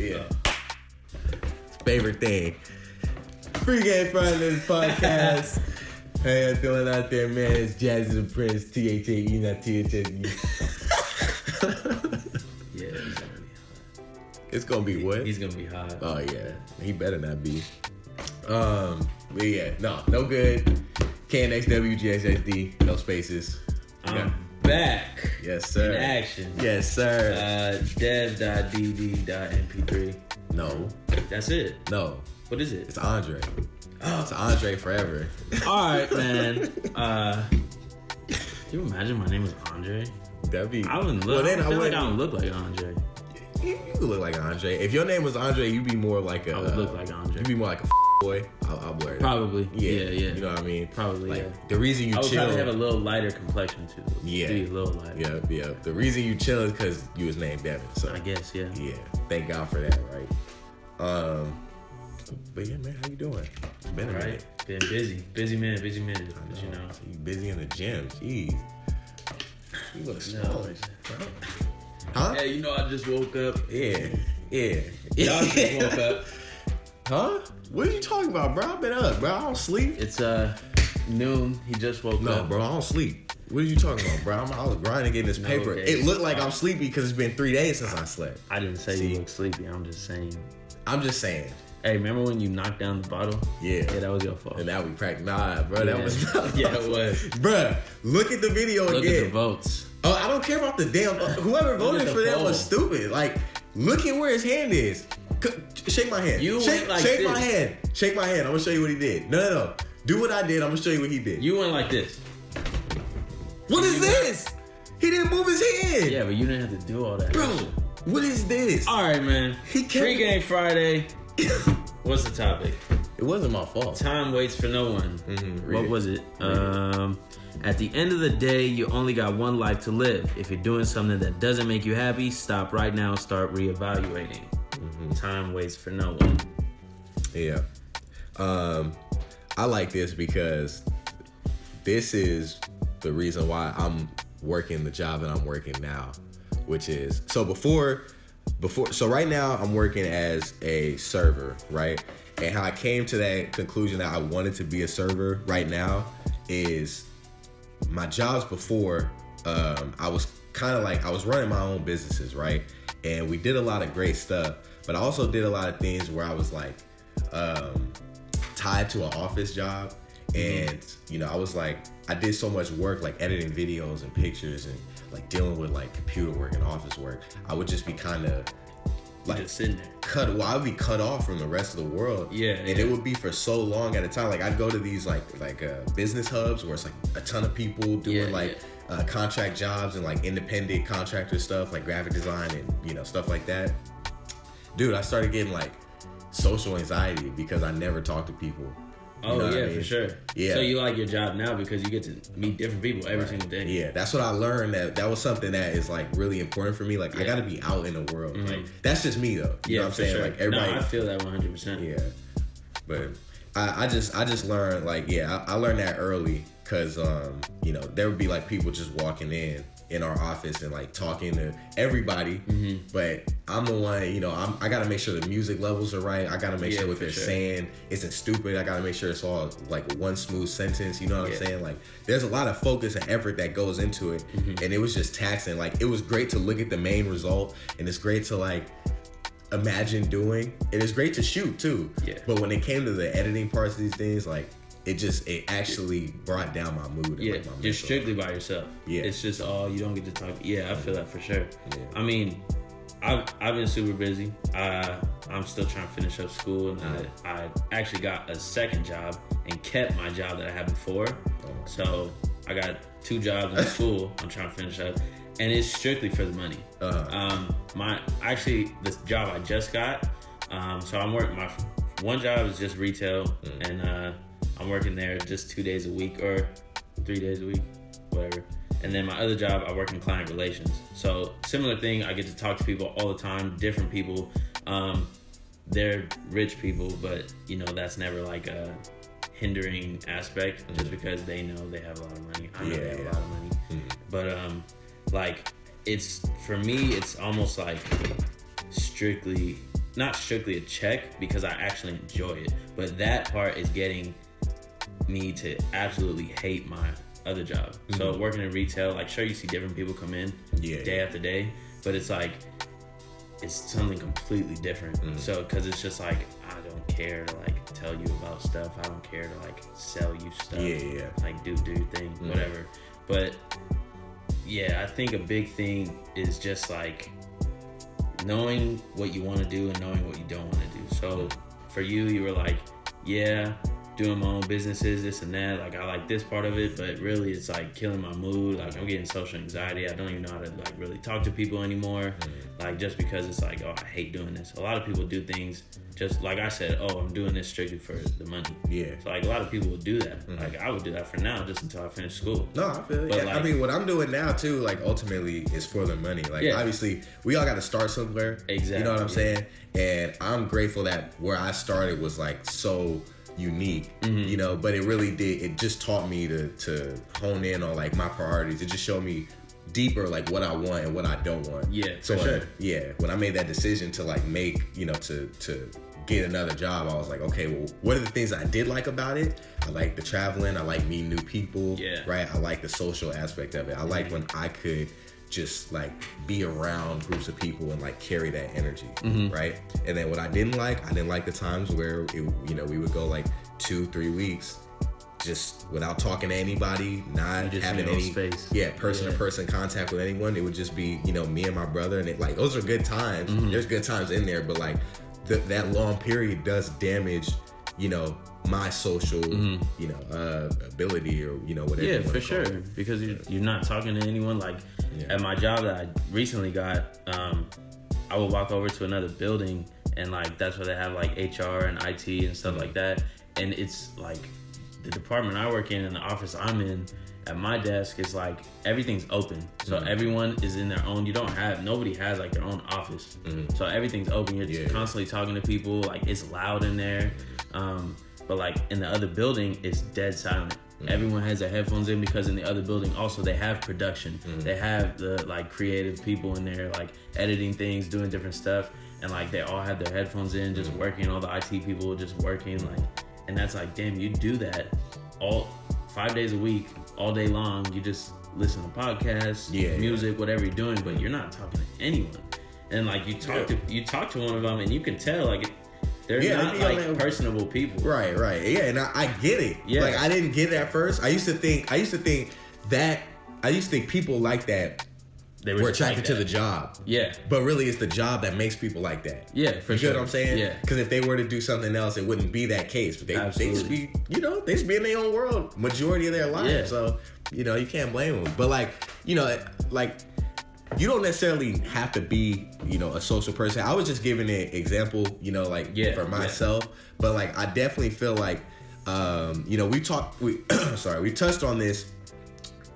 Yeah. Favorite thing. Pre-game Friday podcast. How y'all doing out there, man? It's Jazzy the Prince, THAE, not THAE. Yeah, he's gonna be hot. It's gonna be what? He's gonna be hot. Oh, yeah. He better not be. But yeah, no good. KNXWGSSD, no spaces. I'm back. Yes, sir. In action. Yes, sir. Dev.dd.mp3. No. That's it. No. What is it? It's Andre. It's Andre forever. All right, man. Can you imagine my name was Andre? That'd be. I wouldn't look. I feel like I don't look like Andre. You could look like Andre. If your name was Andre, you'd be more like a. I would look like Andre. You'd be more like a boy. I'll blur it. Probably. Yeah. You know what I mean? Probably. Like, yeah. The reason you I would chill. probably have a little lighter complexion too. Yeah. Be a little lighter. Yeah. The reason you chill is because you was named Devin. So I guess. Yeah. Yeah. Thank God for that, right? But yeah, man, how you doing? It's been a minute. Been busy man. But you know. You busy in the gym? Jeez. You look smaller. Huh? Yeah, you know, I just woke up. Yeah. Y'all just woke up. Huh? What are you talking about, bro? I've been up, bro. I don't sleep. It's noon. He just woke up. No, bro, I don't sleep. What are you talking about, bro? I was grinding getting this paper. Okay. It looked like I'm sleepy because it's been 3 days since I slept. I didn't say you look sleepy. I'm just saying. Hey, remember when you knocked down the bottle? Yeah. Yeah, that was your fault. And now we cracked. Nah, bro, that was not. Yeah, it was. Bro, look at the video again. Look at the votes. Oh, I don't care about the damn. Whoever voted for that was stupid. Like, look at where his hand is. Shake my hand. Shake my hand. Shake my hand. I'm gonna show you what he did. No. Do what I did. I'm gonna show you what he did. You went like this. What is this? He didn't move his hand. Yeah, but you didn't have to do all that. Bro, what is this? All right, man. Pre-game Friday. What's the topic? It wasn't my fault. Time waits for no one. What was it? At the end of the day, you only got one life to live. If you're doing something that doesn't make you happy, stop right now and start reevaluating. Time waits for no one. Yeah. I like this because this is the reason why I'm working the job that I'm working now, which is so right now I'm working as a server, right? And how I came to that conclusion that I wanted to be a server right now is my jobs before, I was kind of like, I was running my own businesses, right? And we did a lot of great stuff, but I also did a lot of things where I was like tied to an office job. And, you know, I was like, I did so much work, like editing videos and pictures and like dealing with like computer work and office work. I would just be kind of like just sitting there. I would be cut off from the rest of the world. Yeah. And it would be for so long at a time. Like I'd go to these like business hubs where it's like a ton of people doing contract jobs and like independent contractor stuff, like graphic design and, you know, stuff like that. Dude, I started getting like social anxiety because I never talked to people. Oh, you know yeah, I mean? For sure. Yeah. So you like your job now because you get to meet different people every single day. Yeah, that's what I learned. That was something that is like really important for me. Like I got to be out in the world. Like that's just me though. You know what I'm saying? Sure. Like everybody. No, I feel that 100%. Yeah, but I just learned like I learned that early because you know there would be like people just walking in our office and like talking to everybody, but I'm the one, you know, I gotta make sure the music levels are right. I gotta make sure what they're saying isn't stupid. I gotta make sure it's all like one smooth sentence. You know what I'm saying? Like there's a lot of focus and effort that goes into it, and it was just taxing. Like it was great to look at the main result, and it's great to like imagine doing. It is great to shoot too. Yeah. But when it came to the editing parts of these things, like it actually brought down my mood. And like my you're strictly by yourself. Yeah. It's just you don't get to talk. Yeah, I feel that for sure. Yeah. I mean, I've been super busy. I'm still trying to finish up school, and I actually got a second job and kept my job that I had before. So I got 2 jobs in school. I'm trying to finish up, and it's strictly for the money. The job I just got. So I'm working. My one job is just retail, and I'm working there just 2 days a week or 3 days a week, whatever. And then my other job, I work in client relations. So similar thing, I get to talk to people all the time, different people. They're rich people, but you know, that's never like a hindering aspect just because they know they have a lot of money. I know they have a lot of money. But like it's, for me, it's almost like strictly not strictly a check because I actually enjoy it, but that part is getting me to absolutely hate my other job. So working in retail, like, sure, you see different people come in day after day, but it's like, it's something completely different. So, because it's just like, I don't care to like tell you about stuff. I don't care to like sell you stuff. Like, do your thing, whatever. But yeah, I think a big thing is just like knowing what you want to do and knowing what you don't want to do. So for you were like, yeah, doing my own businesses, this and that. Like, I like this part of it, but really it's like killing my mood. Like, I'm getting social anxiety. I don't even know how to like really talk to people anymore. Like, just because it's like, oh, I hate doing this. A lot of people do things just like I said, oh, I'm doing this strictly for the money. Yeah. So like a lot of people would do that. Like, I would do that for now just until I finish school. No, I feel it. Like, I mean, what I'm doing now too, like, ultimately is for the money. Like, obviously we all got to start somewhere. Exactly. You know what I'm saying? And I'm grateful that where I started was like so unique, you know, but it really did, it just taught me to hone in on like my priorities. It just showed me deeper like what I want and what I don't want. Yeah, so for sure. When I made that decision to like make, you know, to get another job, I was like, okay, well, what are the things I did like about it? I like the traveling, I like meeting new people, right? I like the social aspect of it. I like when I could just like be around groups of people and like carry that energy, right? And then what I didn't like the times where it, you know, we would go like 2-3 weeks just without talking to anybody, not having any space. Person-to-person contact with anyone. It would just be, you know, me and my brother, and it like, those are good times. There's good times in there, but like that long period does damage, you know, my social, you know, ability, or, you know, whatever. Yeah, for sure. Because you're not talking to anyone. Like at my job that I recently got, I would walk over to another building, and like that's where they have like HR and IT and stuff like that. And it's like the department I work in and the office I'm in, at my desk, is like everything's open. So everyone is in their own, nobody has like their own office. So everything's open. You're constantly talking to people. Like, it's loud in there. But like in the other building, it's dead silent. Everyone has their headphones in, because in the other building also they have production. They have the like creative people in there, like editing things, doing different stuff, and like they all have their headphones in, just working. All the IT people just working, like, and that's like, damn, you do that all 5 days a week, all day long. You just listen to podcasts, music, whatever you're doing, but you're not talking to anyone. And like you talk to one of them, and you can tell like they're not like personable people. Right. Yeah, and I get it. Yeah. Like, I didn't get it at first. I used to think people like that, they were attracted to the job. Yeah. But really it's the job that makes people like that. Yeah, for sure. You know what I'm saying? Yeah. Because if they were to do something else, it wouldn't be that case. But they just be, you know, they just be in their own world majority of their life. Yeah. So, you know, you can't blame them. But like, you know, like, you don't necessarily have to be, you know, a social person. I was just giving an example, you know, like for myself. But like, I definitely feel like, you know, we touched on this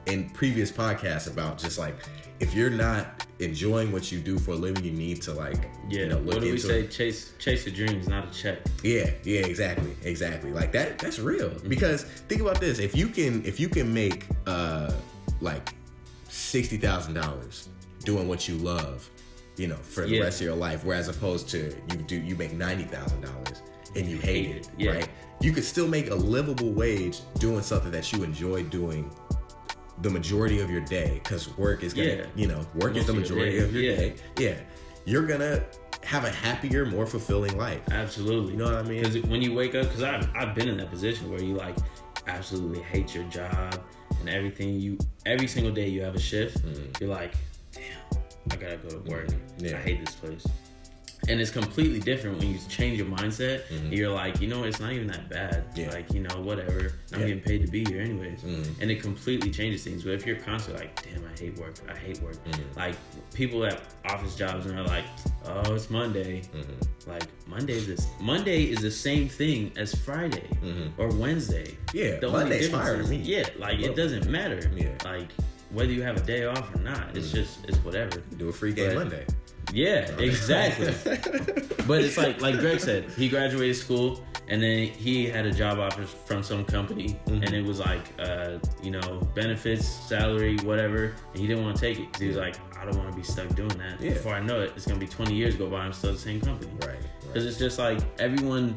in previous podcasts about just like, if you're not enjoying what you do for a living, you need to like, you know, look into it. What do we say? Chase your dreams, not a check. Yeah, exactly. Like that's real. Because think about this: if you can make like $60,000 doing what you love, you know, for the rest of your life, whereas opposed to you make $90,000 and you hate it, right? You could still make a livable wage doing something that you enjoy doing the majority of your day, because work is gonna, you know, work is the majority of your day. Yeah, you're gonna have a happier, more fulfilling life. Absolutely. You know what I mean? Because when you wake up, because I've been in that position where you like absolutely hate your job and everything. Every single day you have a shift. You're like, damn, I gotta go to work. I hate this place. And it's completely different when you change your mindset. And you're like, you know, it's not even that bad. Like, you know, whatever. I'm getting paid to be here anyways. And it completely changes things. But if you're constantly like, damn, I hate work. Like, people at office jobs and they're like, oh, it's Monday. Like, Monday is the same thing as Friday or Wednesday. Yeah, Monday's fire to me. Yeah, like, it doesn't matter. Like, whether you have a day off or not, it's whatever. Do a free game Monday. Yeah, exactly. But it's like Greg said, he graduated school. And then he had a job offer from some company, and it was like, benefits, salary, whatever. And he didn't want to take it because he was like, I don't want to be stuck doing that. Yeah. Before I know it, it's going to be 20 years go by, I'm still at the same company. Right. Because it's just like everyone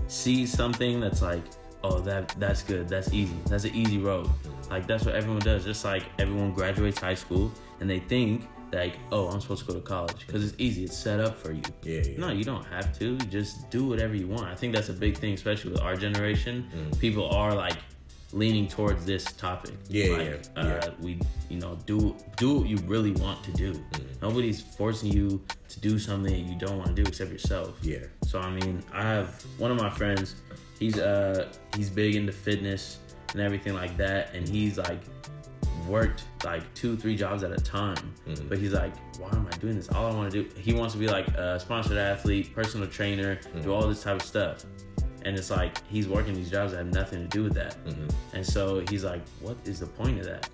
sees something that's like, oh, that's good, that's easy, that's an easy road. Like that's what everyone does. Just like everyone graduates high school and they think like, oh, I'm supposed to go to college because it's easy, it's set up for you. Yeah. No, you don't have to. You just do whatever you want. I think that's a big thing, especially with our generation. People are like leaning towards this topic. We, do what you really want to do. Nobody's forcing you to do something that you don't want to do except yourself. Yeah. So I mean, I have one of my friends. He's big into fitness and everything like that, and he's like worked like 2-3 jobs at a time. But he's like, why am I doing this? All I want to do, he wants to be like a sponsored athlete, personal trainer, do all this type of stuff. And it's like he's working these jobs that have nothing to do with that. And so he's like, what is the point of that?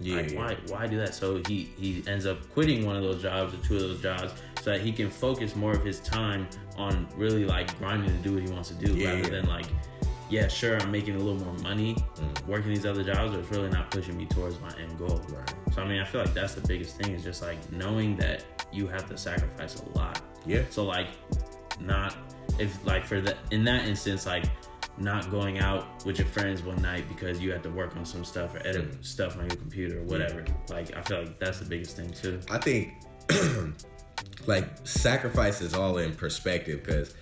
Why do that? So he ends up quitting one of those jobs or 2 of those jobs so that he can focus more of his time on really like grinding to do what he wants to do rather than like, yeah, sure, I'm making a little more money working these other jobs, but it's really not pushing me towards my end goal. Right. So I mean, I feel like that's the biggest thing is just like knowing that you have to sacrifice a lot. Yeah. So like in that instance, like not going out with your friends one night because you had to work on some stuff or edit stuff on your computer or whatever. Like I feel like that's the biggest thing too. I think like sacrifice is all in perspective because,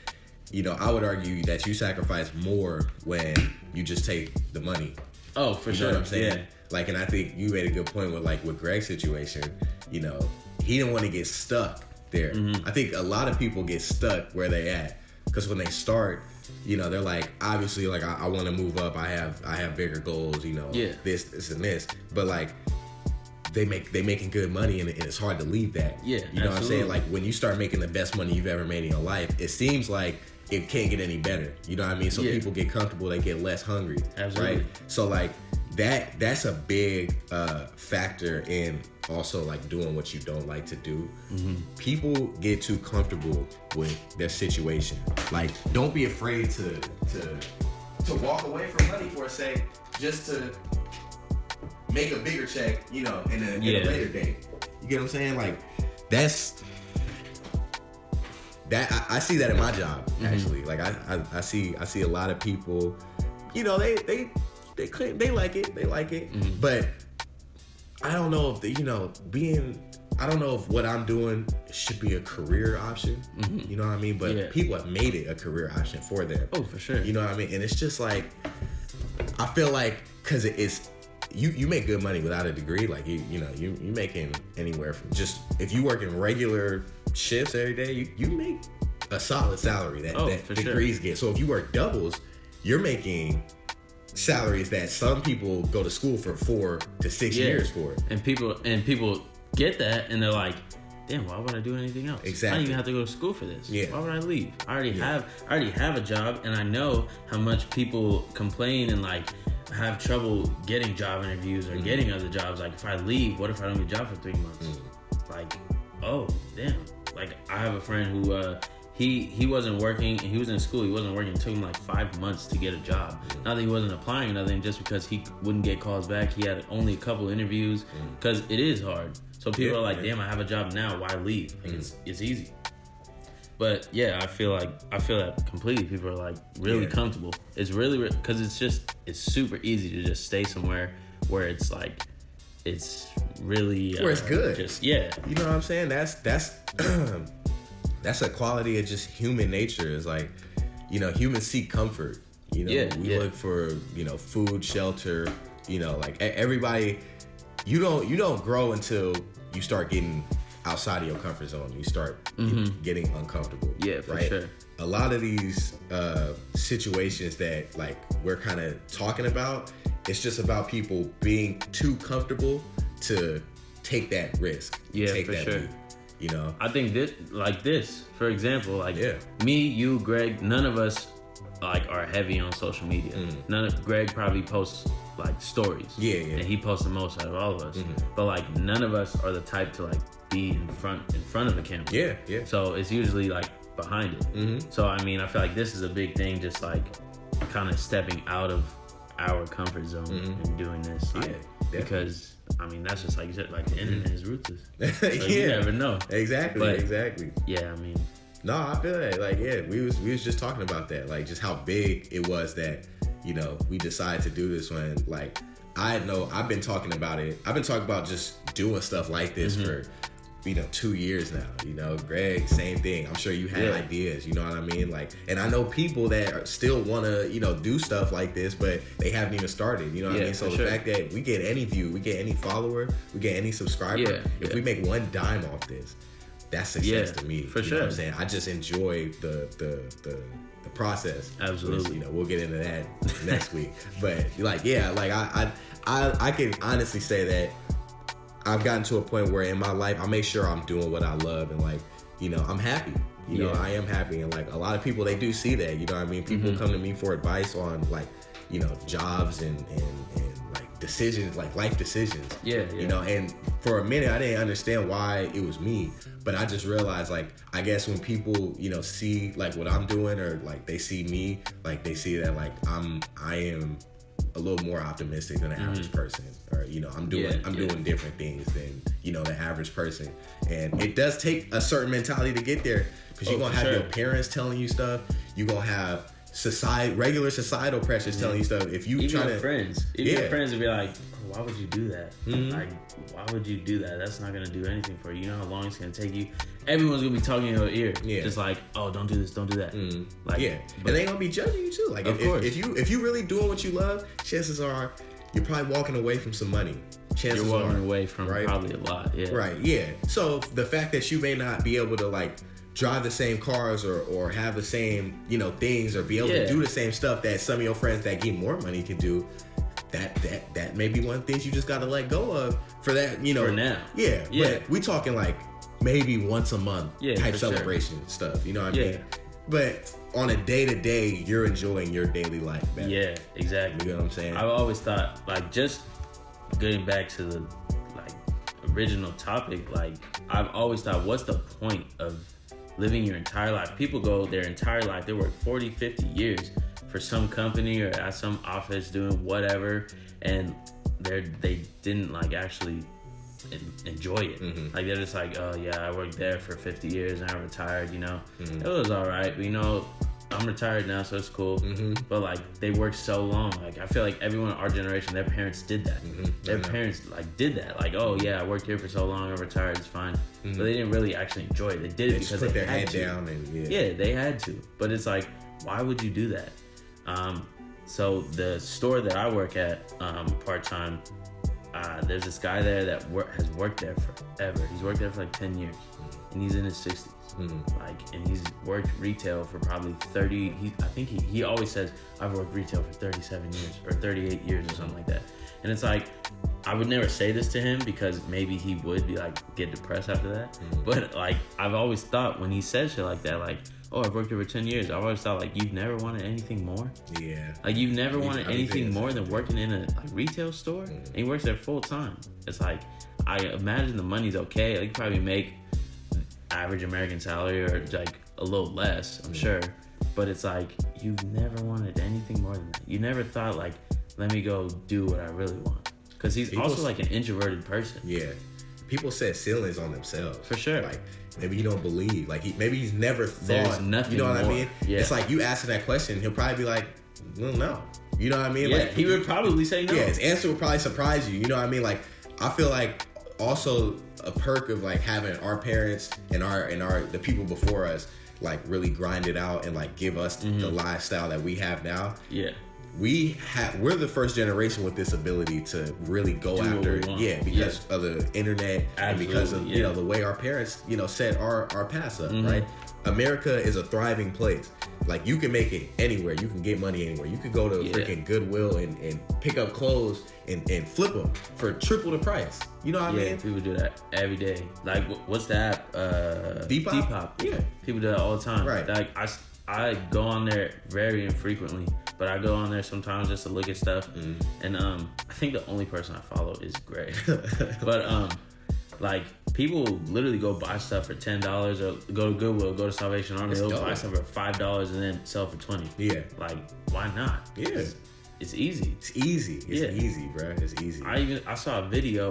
I would argue that you sacrifice more when you just take the money. Oh, for sure. You know what I'm saying? Yeah. Like, and I think you made a good point with Greg's situation. He didn't want to get stuck there. I think a lot of people get stuck where they at because when they start, they're like, obviously, like I want to move up. I have bigger goals. This and this. But like, they making good money and it's hard to leave that. Yeah, you know what I'm saying? Like when you start making the best money you've ever made in your life, it seems like it can't get any better. You know what I mean? So people get comfortable, they get less hungry. Absolutely. Right? So like that's a big factor in also like doing what you don't like to do. People get too comfortable with their situation. Like don't be afraid to walk away from money for a sec just to make a bigger check, in a later date. You get what I'm saying? Like that's that I see that in my job actually. Like I see a lot of people, they claim they like it, but I don't know if I don't know if what I'm doing should be a career option. You know what I mean? But people have made it a career option for them. Oh, for sure. You know what I mean? And it's just like I feel like because it's you make good money without a degree. Like you making anywhere from just if you work in regular shifts every day, you make a solid salary that degrees get. So if you work doubles, you're making salaries that some people go to school for 4 to 6 years for. And people get that and they're like, damn, why would I do anything else? Exactly. I don't even have to go to school for this. Yeah. Why would I leave? I already have a job, and I know how much people complain and like have trouble getting job interviews or getting other jobs. Like if I leave, what if I don't get a job for 3 months? Like, oh damn. Like I have a friend who he wasn't working, he was in school, he wasn't working. It took him like 5 months to get a job. Not that he wasn't applying or nothing, just because he wouldn't get calls back. He had only a couple interviews because it is hard. So people are like, damn, I have a job now, why leave? Like it's easy. But yeah, I feel that completely. People are like really comfortable. It's really because it's super easy to just stay somewhere where it's like it's really where it's good. You know what I'm saying? That's that's a quality of just human nature. Is like, humans seek comfort. We look for food, shelter. Like everybody. You don't grow until you start getting outside of your comfort zone. You start getting uncomfortable. Yeah, for sure. A lot of these situations that like we're kind of talking about, it's just about people being too comfortable to take that risk. Yeah, take for that sure. leap, I think this, for example, like me, you, Greg, none of us like are heavy on social media. Greg probably posts like stories. And he posts the most out of all of us. But like none of us are the type to like be in front of the camera. Yeah. So it's usually like behind it. So I mean, I feel like this is a big thing, just like kind of stepping out of our comfort zone and doing this. Like, because I mean, that's just like you said, like the internet is ruthless. So you never know. Exactly. Yeah, I mean. No, I feel that. Like, yeah, we was just talking about that. Like, just how big it was that, you know, we decided to do this when, like, I know I've been talking about it. I've been talking about just doing stuff like this for, you know, 2 years now. You know, Greg, same thing. I'm sure you had ideas, you know what I mean? Like, and I know people that still want to, you know, do stuff like this, but they haven't even started, you know what I mean? So the fact that we get any view, we get any follower, we get any subscriber, if we make one dime off this, that's success to me. For you know what I'm saying? I just enjoy the process. Absolutely. Which, you know, we'll get into that next week. But like, yeah, like I can honestly say that I've gotten to a point where in my life I make sure I'm doing what I love and like, you know, I'm happy. You know, I am happy, and like a lot of people, they do see that. You know what I mean? People come to me for advice on like, you know, jobs and like decisions, like life decisions. You know, and for a minute I didn't understand why it was me, but I just realized, like, I guess when people, you know, see like what I'm doing, or like they see me, like they see that like I am a little more optimistic than the average person, or you know, I'm doing different things than, you know, the average person, and it does take a certain mentality to get there, because you're gonna have your parents telling you stuff, you're gonna have regular societal pressures telling you stuff. If you even try to your friends will be like, oh, why would you do that? Like, why would you do that? That's not gonna do anything for you. You know how long it's gonna take you. Everyone's gonna be talking in your ear, just like, oh, don't do this, don't do that. Like, but they gonna be judging you too. Like, if you really doing what you love, chances are you're probably walking away from some money. Chances you're walking away from probably a lot. So the fact that you may not be able to like drive the same cars or have the same, you know, things, or be able to do the same stuff that some of your friends that get more money can do, that may be one of the things you just got to let go of for that, you know. For now. But we talking like maybe once a month type celebration stuff, you know what I mean? But on a day-to-day, you're enjoying your daily life better. Yeah, exactly. You know what I'm saying? I've always thought, like, just getting back to the like original topic, like, I've always thought, what's the point of living your entire life? People go their entire life, they work 40, 50 years for some company or at some office doing whatever, and they didn't like actually enjoy it. Like, they're just like, oh yeah, I worked there for 50 years and I retired, you know. It was all right, but you know, I'm retired now, so it's cool. But like, they worked so long. Like, I feel like everyone in our generation, their parents did that. Their parents like did that. Like, oh yeah, I worked here for so long, I'm retired, it's fine. But they didn't really actually enjoy it. They did it because they put they their had head to. down and they had to. But it's like, why would you do that? So the store that I work at part time, there's this guy there that has worked there forever. He's worked there for like 10 years, and he's in his 60s. Like, and he's worked retail for probably 30. I think he always says, I've worked retail for 37 years or 38 years or something like that. And it's like, I would never say this to him because maybe he would be like, get depressed after that. But like, I've always thought when he says shit like that, like, oh, I've worked here for 10 years. I've always thought, like, you've never wanted anything more? Like, you've never wanted anything more than working in a like retail store? And he works there full time. It's like, I imagine the money's okay. Like, you probably make average American salary or like a little less, I'm sure. But it's like, you've never wanted anything more than that. You never thought, like, let me go do what I really want. Because he's also like an introverted person. People set ceilings on themselves. For sure. Like, maybe you don't believe. Like, maybe he's never thought. There's nothing You know what more. I mean? It's like, you asking that question, he'll probably be like, well, no. You know what I mean? Yeah, like, he would probably say no. Yeah, his answer would probably surprise you. You know what I mean? Like, I feel like also a perk of like having our parents and the people before us like really grind it out and like give us the lifestyle that we have now. We're the first generation with this ability to really go after because of the internet. Absolutely, and because of you know the way our parents, you know, set our paths up, right? America is a thriving place. Like, you can make it anywhere. You can get money anywhere. You could go to freaking Goodwill and pick up clothes and flip them for triple the price. You know what I mean? People do that every day. Like, what's the app? Depop. Yeah. People do that all the time. Right. Like, I go on there very infrequently, but I go on there sometimes just to look at stuff. And I think the only person I follow is Greg. But Like, people literally go buy stuff for $10 or go to Goodwill, go to Salvation Army, they'll buy stuff for $5 and then sell for $20. Yeah. Like, why not? Yeah. It's easy. It's easy. It's easy, bro. It's easy. I saw a video.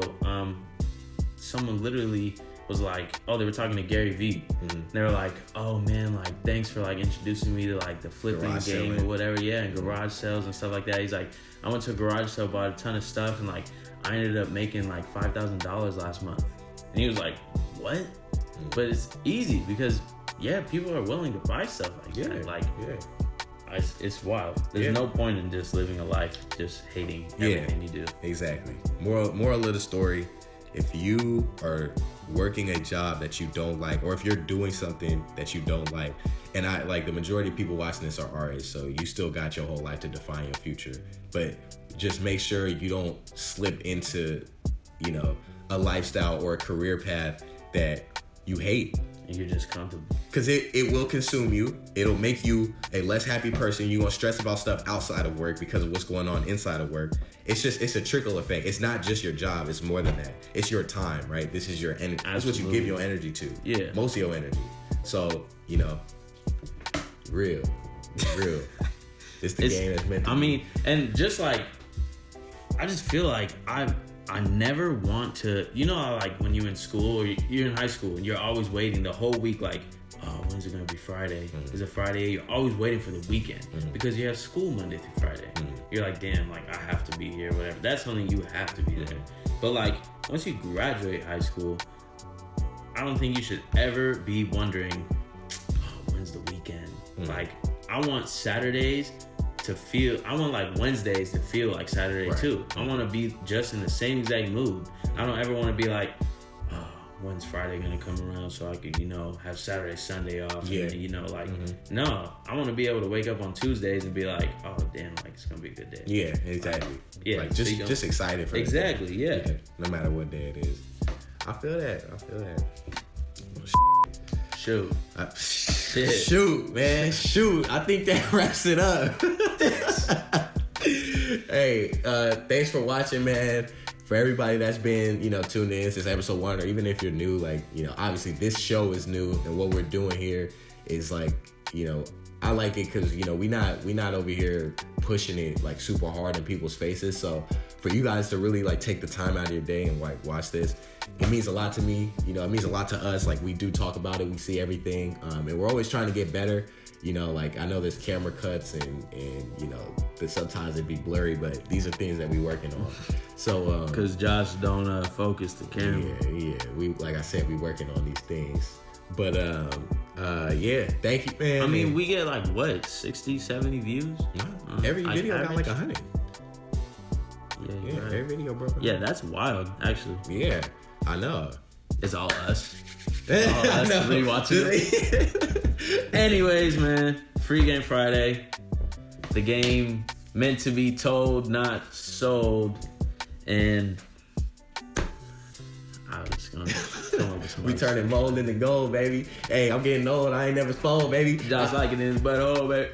Someone literally was like, oh, they were talking to Gary Vee. Mm-hmm. They were like, oh man, like thanks for like introducing me to like the flipping garage game selling. Or whatever. Yeah, and garage sales and stuff like that. He's like, I went to a garage sale, bought a ton of stuff, and like I ended up making like $5,000 last month. And he was like, what? Mm-hmm. But it's easy because people are willing to buy stuff like that. Like, it's wild. There's no point in just living a life just hating everything you do. Exactly. Moral of the story: if you are working a job that you don't like, or if you're doing something that you don't like, and I like the majority of people watching this are artists, so you still got your whole life to define your future. But just make sure you don't slip into, a lifestyle or a career path that you hate. And you're just comfortable. Because it will consume you. It'll make you a less happy person. You're going to stress about stuff outside of work because of what's going on inside of work. It's a trickle effect. It's not just your job. It's more than that. It's your time, right? This is your energy. That's what you give your energy to. Yeah. Most of your energy. So, real. It's the game that's meant to be. I mean, and just like, I just feel like I never want to, like when you're in school or you're in high school and you're always waiting the whole week, like, oh, when's it going to be Friday? Mm-hmm. Is it Friday? You're always waiting for the weekend because you have school Monday through Friday. Mm-hmm. You're like, damn, like I have to be here, whatever. That's something you have to be there. But like, once you graduate high school, I don't think you should ever be wondering, oh, when's the weekend? Mm-hmm. Like, I want Saturdays to feel, I want like Wednesdays to feel like Saturday too. I want to be just in the same exact mood. I don't ever want to be like, oh, when's Friday gonna come around so I could, have Saturday, Sunday off. Yeah. And, no, I want to be able to wake up on Tuesdays and be like, oh damn, like it's gonna be a good day. Yeah, exactly. Like just excited for it. Exactly. Yeah. No matter what day it is. I feel that. Shoot. Shoot, man. Shoot. I think that wraps it up. Hey, thanks for watching, man. For everybody that's been, tuned in since episode 1, or even if you're new, like, obviously this show is new, and what we're doing here is like, I like it because, we not over here pushing it like super hard in people's faces. So for you guys to really like take the time out of your day and like watch this, it means a lot to me. It means a lot to us. Like, we do talk about it. We see everything. And we're always trying to get better. Like, I know there's camera cuts and that sometimes it'd be blurry, but these are things that we're working on. So, because Josh don't focus the camera. Yeah. We, like I said, we working on these things. But, thank you, man. I mean, we get like, what, 60, 70 views? No, every video got like 100. Yeah, right. Every video broke. Yeah, that's wild, actually. Yeah, I know. It's all us. All us rewatching it. Anyways, man, Free Game Friday. The game meant to be told, not sold. And I was just gonna come up with some we turning mold into gold, baby. Hey, I'm getting old. I ain't never sold, baby. Josh liking his butthole, baby.